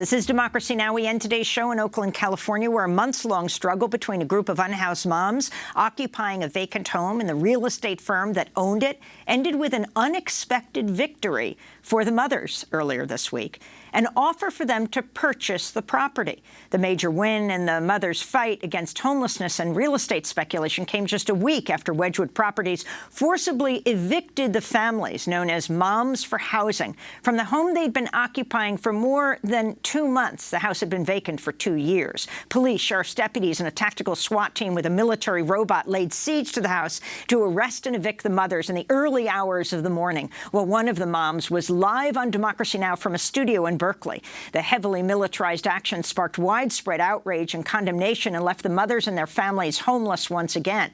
This is Democracy Now! We end today's show in Oakland, California, where a months-long struggle between a group of unhoused moms occupying a vacant home and the real estate firm that owned it ended with an unexpected victory for the mothers earlier this week, an offer for them to purchase the property. The major win in the mothers' fight against homelessness and real estate speculation came just a week after Wedgewood Properties forcibly evicted the families known as Moms for Housing from the home they'd been occupying for more than 2 months. The house had been vacant for 2 years. Police, sheriff's deputies, and a tactical SWAT team with a military robot laid siege to the house to arrest and evict the mothers in the early hours of the morning. Well, one of the moms was live on Democracy Now! From a studio in Berkeley. The heavily militarized action sparked widespread outrage and condemnation and left the mothers and their families homeless once again.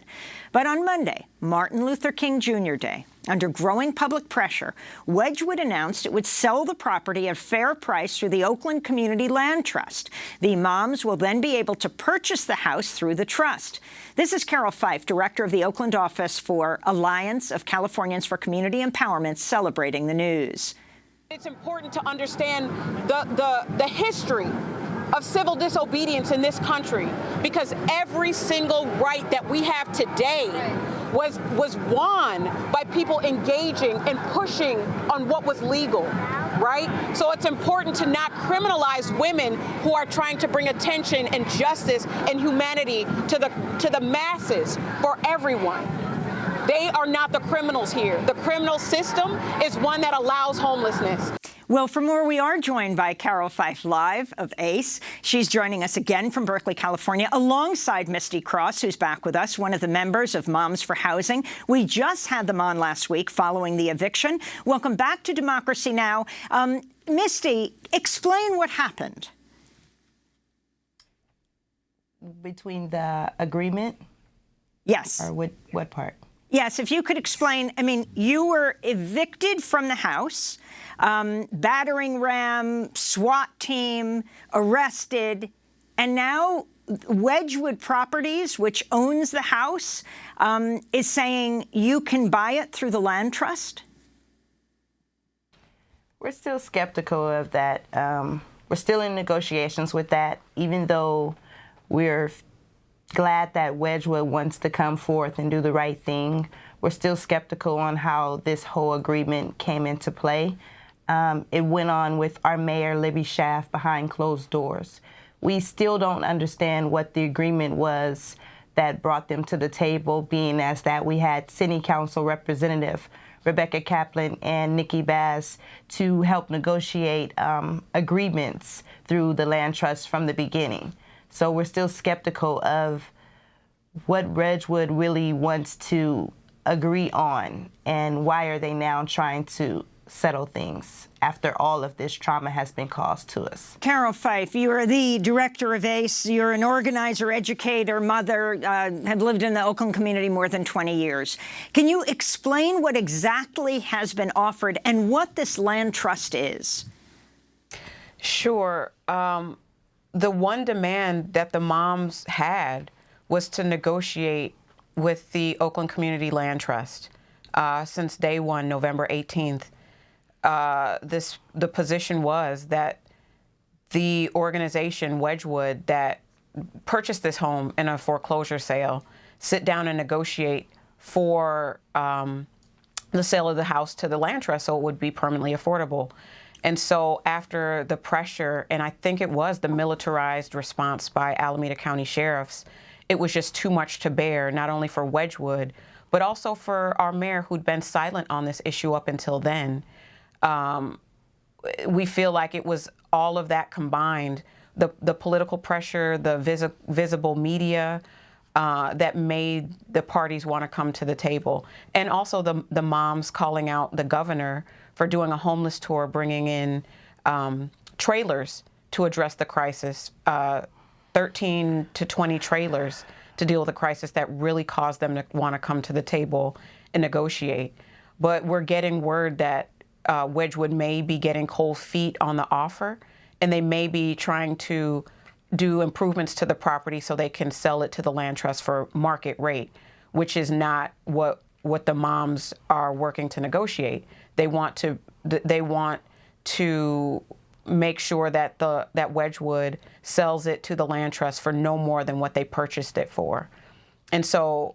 But on Monday, Martin Luther King Jr. Day, under growing public pressure, Wedgewood announced it would sell the property at a fair price through the Oakland Community Land Trust. The moms will then be able to purchase the house through the trust. This is Carroll Fife, director of the Oakland office for Alliance of Californians for Community Empowerment, celebrating the news. It's important to understand the history of civil disobedience in this country, because every single right that we have today was won by people engaging and pushing on what was legal, right? So it's important to not criminalize women who are trying to bring attention and justice and humanity to the masses, for everyone. They are not the criminals here. The criminal system is one that allows homelessness. Well, for more, we are joined by Carroll Fife Live of ACE. She's joining us again from Berkeley, California, alongside Misty Cross, who's back with us, one of the members of Moms for Housing. We just had them on last week following the eviction. Welcome back to Democracy Now! Misty, explain what happened. Between the agreement? Yes. Or what part? Yes, if you could explain. I mean, you were evicted from the house, battering ram, SWAT team, arrested, and now Wedgewood Properties, which owns the house, is saying you can buy it through the land trust? We're still skeptical of that. We're still in negotiations with that, even though we're glad that Wedgewood wants to come forth and do the right thing. We're still skeptical on how this whole agreement came into play. It went on with our mayor, Libby Schaaf, behind closed doors. We still don't understand what the agreement was that brought them to the table, being as that we had City Council Representative Rebecca Kaplan and Nikki Bass to help negotiate agreements through the land trust from the beginning. So we're still skeptical of what Wedgewood really wants to agree on, and why are they now trying to settle things after all of this trauma has been caused to us. Carroll Fife, you are the director of ACE. You're an organizer, educator, mother, have lived in the Oakland community more than 20 years. Can you explain what exactly has been offered and what this land trust is? Sure. The one demand that the moms had was to negotiate with the Oakland Community Land Trust. Since day one, November 18th, the position was that the organization, Wedgewood, that purchased this home in a foreclosure sale, sit down and negotiate for the sale of the house to the land trust so it would be permanently affordable. And so after the pressure, and I think it was the militarized response by Alameda County sheriffs, it was just too much to bear, not only for Wedgewood, but also for our mayor, who'd been silent on this issue up until then. We feel like it was all of that combined, the political pressure, the visible media, that made the parties want to come to the table. And also the moms calling out the governor for doing a homeless tour, bringing in trailers to address the crisis, 13 to 20 trailers to deal with the crisis that really caused them to want to come to the table and negotiate. But we're getting word that Wedgewood may be getting cold feet on the offer, and they may be trying to do improvements to the property so they can sell it to the land trust for market rate, which is not what the moms are working to negotiate. They want to make sure that that Wedgewood sells it to the land trust for no more than what they purchased it for. And so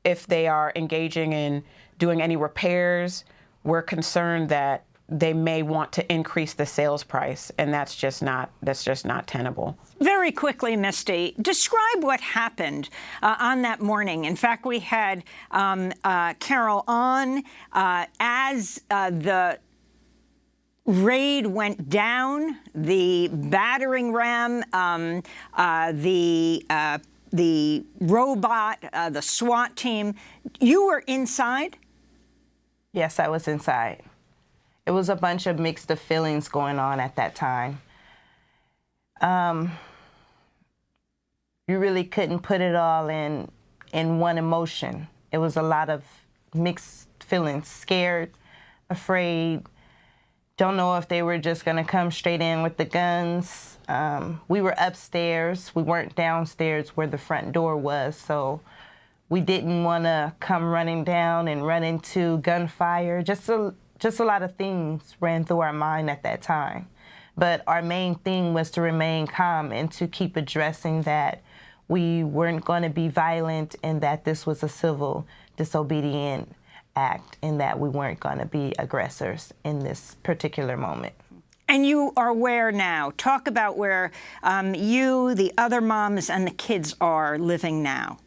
if they are engaging in doing any repairs, we're concerned that they may want to increase the sales price, and that's just not tenable. Very quickly, Misty, describe what happened on that morning. In fact, we had Carroll on as the raid went down, the battering ram, the robot, the SWAT team. You were inside? Yes, I was inside. It was a bunch of mixed feelings going on at that time. You really couldn't put it all in one emotion. It was a lot of mixed feelings, scared, afraid, don't know if they were just gonna come straight in with the guns. We were upstairs. We weren't downstairs where the front door was, so we didn't wanna come running down and run into gunfire. Just a lot of things ran through our mind at that time. But our main thing was to remain calm and to keep addressing that we weren't going to be violent and that this was a civil disobedient act and that we weren't going to be aggressors in this particular moment. And you are where now? Talk about where you, the other moms, and the kids are living now.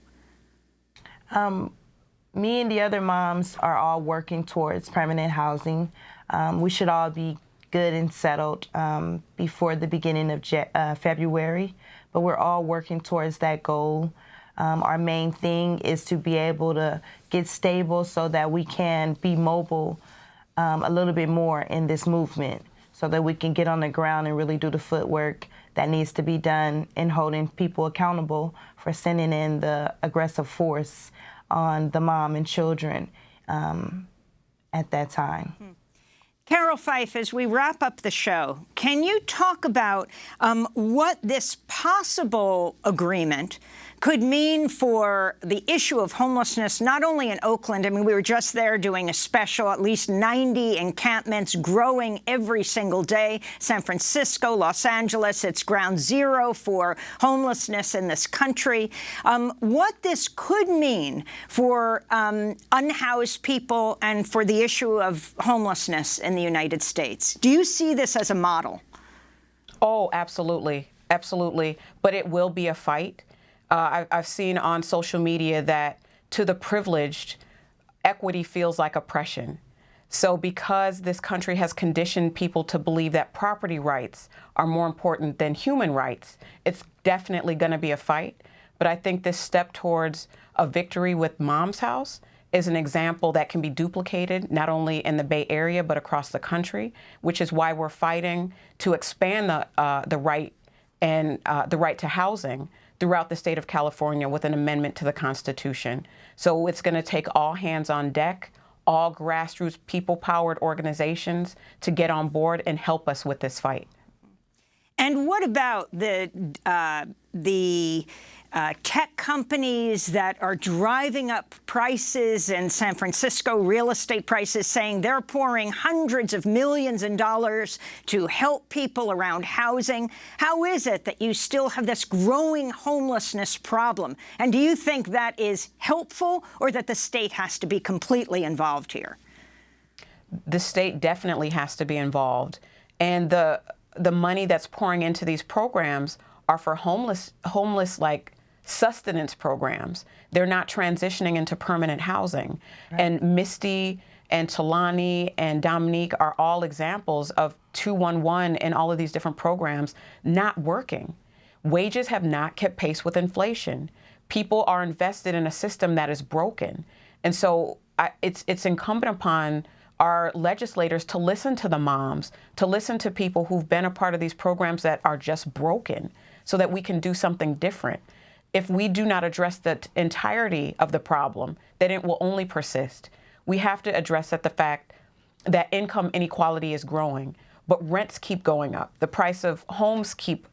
Me and the other moms are all working towards permanent housing. We should all be good and settled before the beginning of February, but we're all working towards that goal. Our main thing is to be able to get stable so that we can be mobile a little bit more in this movement, so that we can get on the ground and really do the footwork that needs to be done in holding people accountable for sending in the aggressive force on the mom and children at that time. Carroll Fife, as we wrap up the show, can you talk about what this possible agreement could mean for the issue of homelessness, not only in Oakland? I mean, we were just there doing a special, at least 90 encampments growing every single day. San Francisco, Los Angeles, it's ground zero for homelessness in this country. What this could mean for unhoused people and for the issue of homelessness in the United States. Do you see this as a model? Oh, absolutely. Absolutely. But it will be a fight. I've seen on social media that to the privileged, equity feels like oppression. So because this country has conditioned people to believe that property rights are more important than human rights, it's definitely going to be a fight. But I think this step towards a victory with Mom's House is an example that can be duplicated not only in the Bay Area but across the country, which is why we're fighting to expand the right and the right to housing throughout the state of California with an amendment to the Constitution. So it's going to take all hands on deck, all grassroots people-powered organizations to get on board and help us with this fight. And what about the tech companies that are driving up prices in San Francisco, real estate prices, saying they're pouring hundreds of millions in dollars to help people around housing? How is it that you still have this growing homelessness problem? And do you think that is helpful, or that the state has to be completely involved here? The state definitely has to be involved. And the money that's pouring into these programs are for homeless like sustenance programs. They're not transitioning into permanent housing. Right. And Misty and Talani and Dominique are all examples of 211 and all of these different programs not working. Wages have not kept pace with inflation. People are invested in a system that is broken. And so it's incumbent upon our legislators to listen to the moms, to listen to people who've been a part of these programs that are just broken, so that we can do something different. If we do not address the entirety of the problem, then it will only persist. We have to address the fact that income inequality is growing, but rents keep going up. The price of homes keeps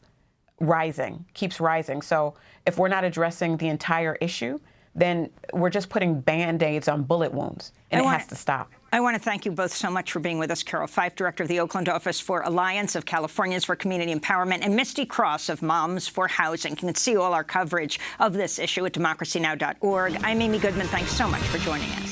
rising. So if we're not addressing the entire issue, then we're just putting Band-Aids on bullet wounds, and it has to stop. I want to thank you both so much for being with us. Carroll Fife, Director of the Oakland Office for Alliance of Californians for Community Empowerment, and Misty Cross of Moms for Housing. You can see all our coverage of this issue at democracynow.org. I'm Amy Goodman. Thanks so much for joining us.